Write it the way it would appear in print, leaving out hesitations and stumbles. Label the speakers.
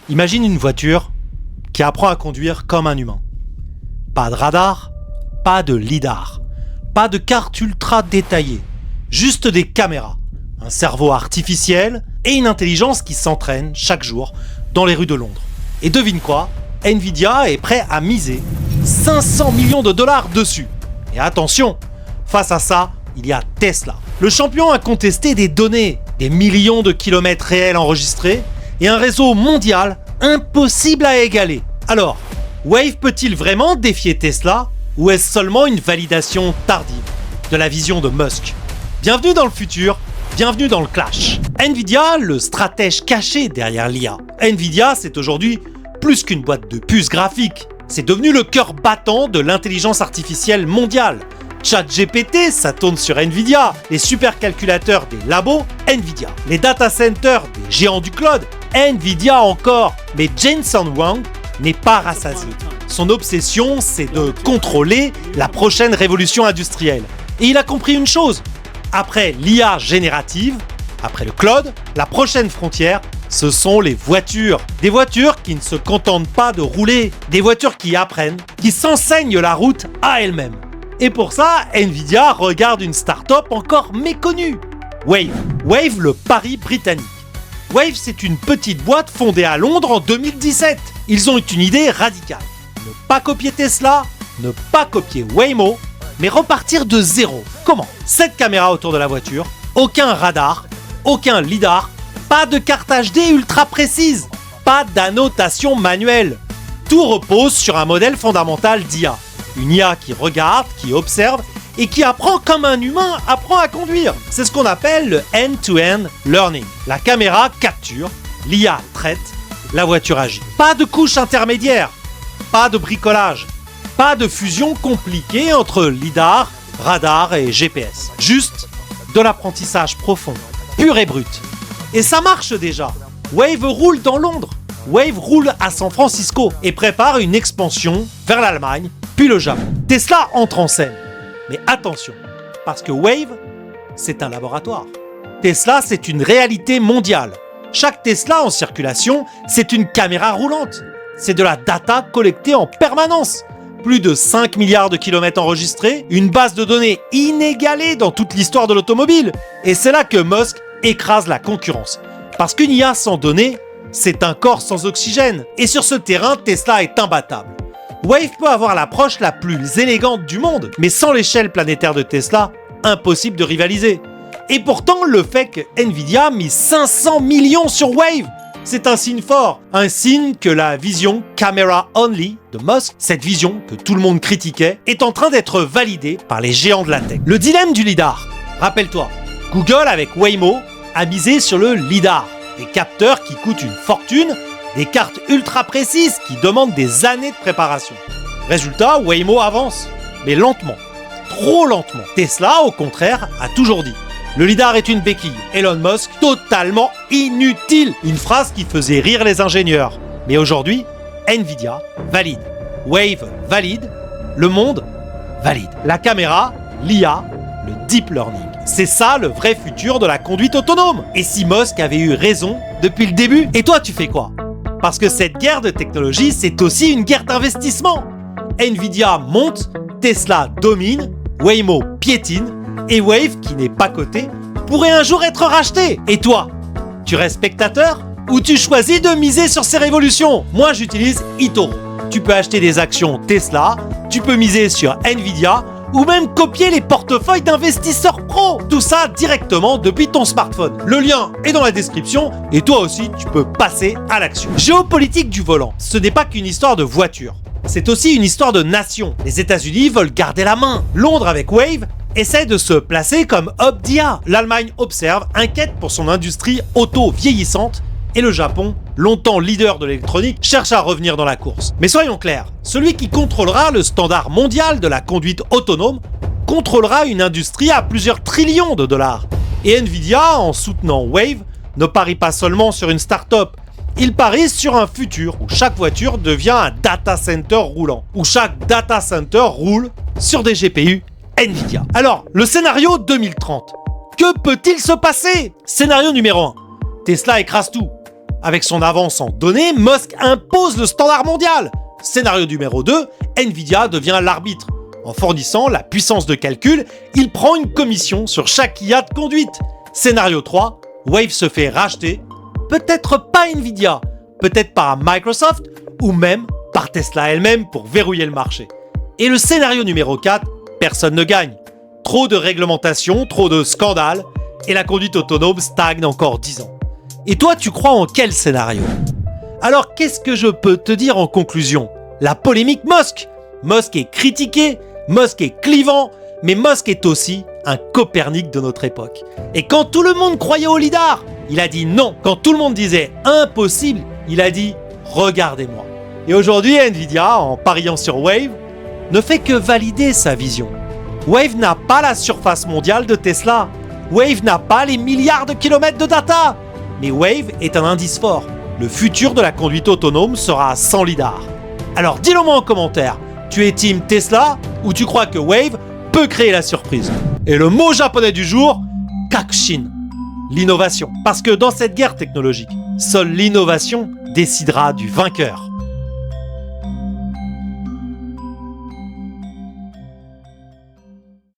Speaker 1: Imagine une voiture qui apprend à conduire comme un humain. Pas de radar, pas de lidar, pas de carte ultra détaillée, juste des caméras, un cerveau artificiel et une intelligence qui s'entraîne chaque jour dans les rues de Londres. Et devine quoi ? Nvidia est prêt à miser 500 millions de dollars dessus. Et attention, face à ça, il y a Tesla. Le champion incontesté des données, des millions de kilomètres réels enregistrés et un réseau mondial impossible à égaler. Alors, Wave peut-il vraiment défier Tesla ou est-ce seulement une validation tardive de la vision de Musk ? Bienvenue dans le futur, bienvenue dans le clash. Nvidia, le stratège caché derrière l'IA. Nvidia, c'est aujourd'hui plus qu'une boîte de puces graphiques. C'est devenu le cœur battant de l'intelligence artificielle mondiale. ChatGPT, ça tourne sur Nvidia. Les supercalculateurs des labos, Nvidia. Les data centers des géants du cloud, Nvidia encore. Mais Jensen Huang n'est pas rassasié. Son obsession, c'est de contrôler la prochaine révolution industrielle. Et il a compris une chose. Après l'IA générative, après le cloud, la prochaine frontière, ce sont les voitures. Des voitures qui ne se contentent pas de rouler. Des voitures qui apprennent, qui s'enseignent la route à elles-mêmes. Et pour ça, Nvidia regarde une start-up encore méconnue. Wave. Wave, le pari britannique. Wave, c'est une petite boîte fondée à Londres en 2017. Ils ont eu une idée radicale. Ne pas copier Tesla, ne pas copier Waymo, mais repartir de zéro. Comment ? 7 caméras autour de la voiture, aucun radar, aucun lidar, pas de carte HD ultra précise, pas d'annotation manuelle. Tout repose sur un modèle fondamental d'IA. Une IA qui regarde, qui observe et qui apprend comme un humain apprend à conduire. C'est ce qu'on appelle le end-to-end learning. La caméra capture, l'IA traite, la voiture agit. Pas de couche intermédiaire, pas de bricolage, pas de fusion compliquée entre lidar, radar et GPS. Juste de l'apprentissage profond, pur et brut. Et ça marche déjà. Wave roule dans Londres. Wave roule à San Francisco et prépare une expansion vers l'Allemagne, puis le Japon. Tesla entre en scène. Mais attention, parce que Wave, c'est un laboratoire. Tesla, c'est une réalité mondiale. Chaque Tesla en circulation, c'est une caméra roulante. C'est de la data collectée en permanence. Plus de 5 milliards de kilomètres enregistrés, une base de données inégalée dans toute l'histoire de l'automobile. Et c'est là que Musk écrase la concurrence. Parce qu'une IA sans données, c'est un corps sans oxygène. Et sur ce terrain, Tesla est imbattable. Wave peut avoir l'approche la plus élégante du monde, mais sans l'échelle planétaire de Tesla, impossible de rivaliser. Et pourtant, le fait que Nvidia mise 500 millions sur Wave, c'est un signe fort. Un signe que la vision Camera Only de Musk, cette vision que tout le monde critiquait, est en train d'être validée par les géants de la tech. Le dilemme du lidar. Rappelle-toi, Google avec Waymo a misé sur le lidar. Des capteurs qui coûtent une fortune, des cartes ultra précises qui demandent des années de préparation. Résultat, Waymo avance, mais lentement, trop lentement. Tesla, au contraire, a toujours dit « Le lidar est une béquille ». Elon Musk, totalement inutile. Une phrase qui faisait rire les ingénieurs. Mais aujourd'hui, Nvidia valide. Wave valide. Le monde valide. La caméra, l'IA, le deep learning. C'est ça le vrai futur de la conduite autonome. Et si Musk avait eu raison depuis le début ? Et toi, tu fais quoi ? Parce que cette guerre de technologie, c'est aussi une guerre d'investissement. Nvidia monte, Tesla domine, Waymo piétine, et Wave, qui n'est pas coté, pourrait un jour être racheté. Et toi, tu restes spectateur ou tu choisis de miser sur ces révolutions ? Moi, j'utilise eToro. Tu peux acheter des actions Tesla, tu peux miser sur Nvidia, ou même copier les portefeuilles d'investisseurs pros. Tout ça directement depuis ton smartphone. Le lien est dans la description et toi aussi tu peux passer à l'action. Géopolitique du volant, ce n'est pas qu'une histoire de voiture. C'est aussi une histoire de nation. Les États-Unis veulent garder la main. Londres avec Wave essaie de se placer comme hub d'IA. L'Allemagne observe, inquiète pour son industrie auto vieillissante. Et le Japon, longtemps leader de l'électronique, cherche à revenir dans la course. Mais soyons clairs, celui qui contrôlera le standard mondial de la conduite autonome contrôlera une industrie à plusieurs trillions de dollars. Et Nvidia, en soutenant Wave, ne parie pas seulement sur une start-up, il parie sur un futur où chaque voiture devient un data center roulant, où chaque data center roule sur des GPU Nvidia. Alors, le scénario 2030, que peut-il se passer ? Scénario numéro 1, Tesla écrase tout. Avec son avance en données, Musk impose le standard mondial. Scénario numéro 2, Nvidia devient l'arbitre. En fournissant la puissance de calcul, il prend une commission sur chaque IA de conduite. Scénario 3, Wave se fait racheter, peut-être pas Nvidia, peut-être par Microsoft ou même par Tesla elle-même pour verrouiller le marché. Et le scénario numéro 4, personne ne gagne. Trop de réglementation, trop de scandales, et la conduite autonome stagne encore 10 ans. Et toi, tu crois en quel scénario? Alors, qu'est-ce que je peux te dire en conclusion? La polémique Musk. Musk est critiqué, Musk est clivant, mais Musk est aussi un Copernic de notre époque. Et quand tout le monde croyait au lidar, il a dit non. Quand tout le monde disait impossible, il a dit regardez-moi. Et aujourd'hui, Nvidia, en pariant sur Wave, ne fait que valider sa vision. Wave n'a pas la surface mondiale de Tesla. Wave n'a pas les milliards de kilomètres de data. Mais Wave est un indice fort. Le futur de la conduite autonome sera sans lidar. Alors dis-le moi en commentaire. Tu es team Tesla ou tu crois que Wave peut créer la surprise? Et le mot japonais du jour, kakushin, l'innovation. Parce que dans cette guerre technologique, seule l'innovation décidera du vainqueur.